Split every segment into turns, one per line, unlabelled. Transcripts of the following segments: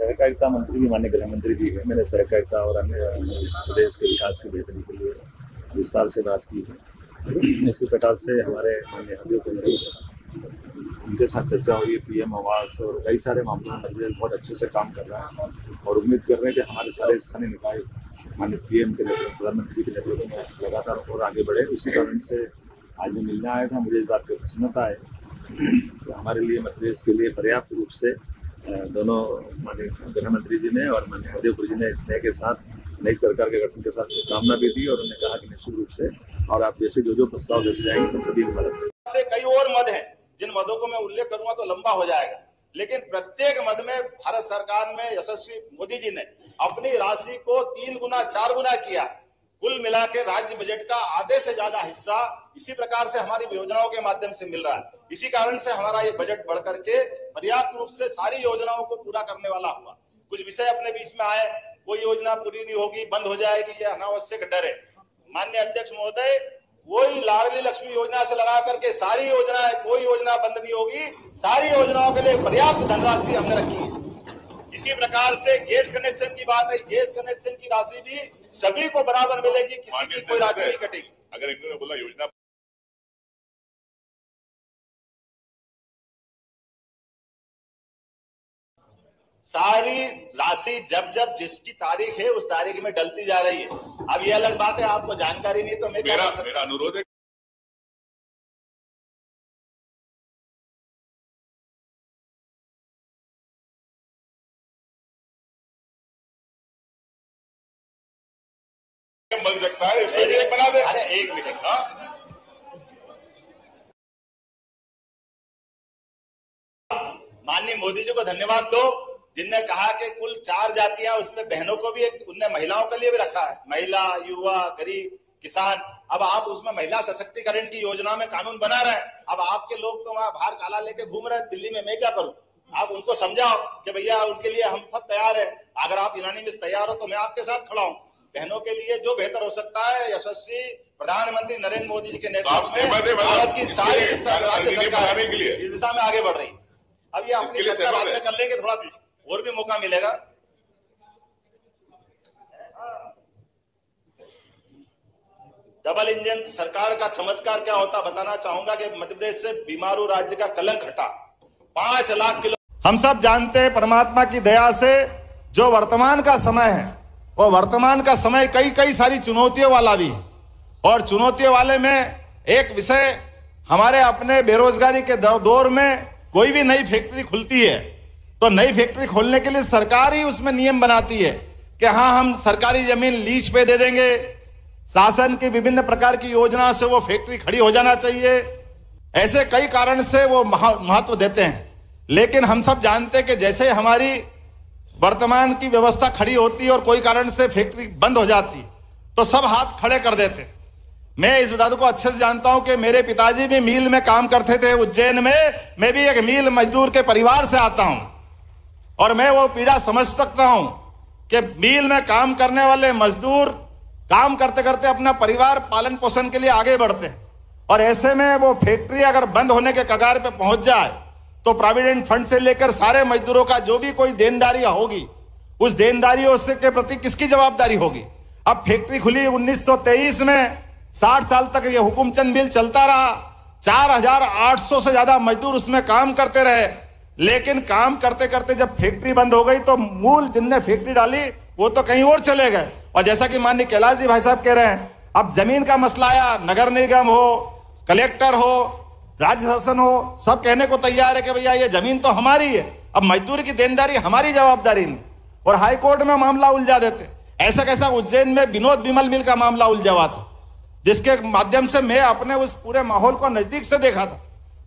सहकारिता मंत्री भी माननीय गृह मंत्री जी हैं। मैंने सहकारिता और अन्य प्रदेश के विकास की बेहतरी के लिए विस्तार से बात की है। इसी प्रकार से हमारे माननीय हरदीप उनके साथ चर्चा हुई। पीएम आवास और कई सारे मामलों में बहुत अच्छे से काम कर रहा है और उम्मीद कर रहे हैं कि हमारे सारे स्थानीय निकाय माननीय पीएम के नेतृत्व, प्रधानमंत्री के नेतृत्व में लगातार और आगे बढ़े। उसी कारण से आज मैं मिलने आया था। मुझे इस बात की प्रसन्नता है कि हमारे लिए, मध्य प्रदेश के लिए पर्याप्त रूप से दोनों माननीय गृह मंत्री जी ने और माननीय हरदीप जी ने स्नेह के साथ नई सरकार के गठन के साथ शुभकामना भी दी और उन्होंने कहा कि निश्चित रूप से और आप जैसे जो प्रस्ताव देते जाएंगे तो सभी मदद
से कई और मद हैं, जिन मदों को मैं उल्लेख करूंगा तो लंबा हो जाएगा, लेकिन प्रत्येक मद में भारत सरकार में यशस्वी मोदी जी ने अपनी राशि को 3 गुना 4 गुना किया। कुल मिला के राज्य बजट का आधे से ज्यादा हिस्सा इसी प्रकार से हमारी योजनाओं के माध्यम से मिल रहा है। इसी कारण से हमारा ये बजट बढ़ करके पर्याप्त रूप से सारी योजनाओं को पूरा करने वाला हुआ। कुछ विषय अपने बीच में आए, कोई योजना पूरी नहीं होगी, बंद हो जाएगी, यह अनावश्यक डर है। माननीय अध्यक्ष महोदय, वही लाडली लक्ष्मी योजना से लगा करके सारी योजनाएं, कोई योजना बंद नहीं होगी। सारी योजनाओं के लिए पर्याप्त धनराशि हमने रखी है। इसी प्रकार से गैस कनेक्शन की बात है, गैस कनेक्शन की राशि भी सभी को बराबर मिलेगी, किसी की कोई राशि नहीं कटेगी।
अगर इन्होंने बोला योजना
सारी राशि जब जब जिसकी तारीख है उस तारीख में डलती जा रही है। अब ये अलग बात है, आपको जानकारी नहीं तो मेरा
अनुरोध है बन सकता है, इसमें बना दे।
अरे एक मिनट, माननीय मोदी जी को धन्यवाद दो, जिनने कहा कि कुल 4 जातियां, उसमें बहनों को भी एक, उनने महिलाओं के लिए भी रखा है, महिला, युवा, गरीब, किसान। अब आप उसमें महिला सशक्तिकरण की योजना में कानून बना रहे हैं। अब आपके लोग तो वहां बाहर काला लेके घूम रहे हैं दिल्ली में, मैं क्या करूं? आप उनको समझाओ कि भैया उनके लिए हम सब तैयार है। अगर आप यूनानिमस तैयार हो तो मैं आपके साथ खड़ा हूं। बहनों के लिए जो बेहतर हो सकता है, यशस्वी प्रधानमंत्री नरेंद्र मोदी जी के नेतृत्व में भारत की सारी राज्य सरकार इस दिशा में आगे बढ़ रही है। अब ये अपनी चर्चा बाद में कर लेंगे, थोड़ा और भी मौका मिलेगा। डबल इंजन सरकार का चमत्कार क्या होता बताना चाहूंगा कि मध्य प्रदेश से बीमारू राज्य का कलंक हटा। 5 लाख किलो। हम सब जानते हैं परमात्मा की दया से जो वर्तमान का समय है, और वर्तमान का समय कई सारी चुनौतियों वाला भी है। और चुनौतियों वाले में एक विषय, हमारे अपने बेरोजगारी के दौर में कोई भी नई फैक्ट्री खुलती है तो नई फैक्ट्री खोलने के लिए सरकार ही उसमें नियम बनाती है कि हाँ, हम सरकारी जमीन लीज पे दे देंगे। शासन की विभिन्न प्रकार की योजना से वो फैक्ट्री खड़ी हो जाना चाहिए। ऐसे कई कारण से वो महत्व देते हैं। लेकिन हम सब जानते हैं कि जैसे हमारी वर्तमान की व्यवस्था खड़ी होती है और कोई कारण से फैक्ट्री बंद हो जाती तो सब हाथ खड़े कर देते। मैं इस बात को अच्छे से जानता हूं कि मेरे पिताजी भी मिल में काम करते थे उज्जैन में। मैं भी एक मिल मजदूर के परिवार से आता हूं और मैं वो पीड़ा समझ सकता हूं कि मिल में काम करने वाले मजदूर काम करते करते अपना परिवार पालन पोषण के लिए आगे बढ़ते हैं। और ऐसे में वो फैक्ट्री अगर बंद होने के कगार पे पहुंच जाए तो प्रोविडेंट फंड से लेकर सारे मजदूरों का जो भी कोई देनदारी होगी, उस देनदारियों से के प्रति किसकी जवाबदारी होगी? अब फैक्ट्री खुली 1923 में, 60 साल तक ये हुकुमचंद बिल चलता रहा। 4800 से ज्यादा मजदूर उसमें काम करते रहे। लेकिन काम करते करते जब फैक्ट्री बंद हो गई तो मूल जिनने फैक्ट्री डाली वो तो कहीं और चले गए। और जैसा कि माननीय कैलाश जी भाई साहब कह रहे हैं, अब जमीन का मसला आया, नगर निगम हो, कलेक्टर हो, राज्य शासन हो, सब कहने को तैयार है कि भैया ये जमीन तो हमारी है, अब मजदूर की देनदारी हमारी जवाबदारी नहीं। और हाईकोर्ट में मामला उलझा देते। ऐसा कैसा उज्जैन में विनोद विमल मिल का मामला उलझा हुआ था, जिसके माध्यम से मैं अपने उस पूरे माहौल को नजदीक से देखा था।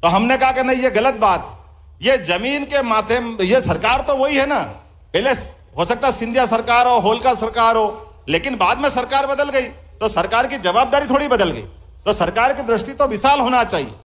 तो हमने कहा कि नहीं, ये गलत बात, ये जमीन के माथे, ये सरकार तो वही है ना, पहले हो सकता सिंधिया सरकार हो, होलकर सरकार हो, लेकिन बाद में सरकार बदल गई तो सरकार की जवाबदारी थोड़ी बदल गई। तो सरकार की दृष्टि तो विशाल होना चाहिए।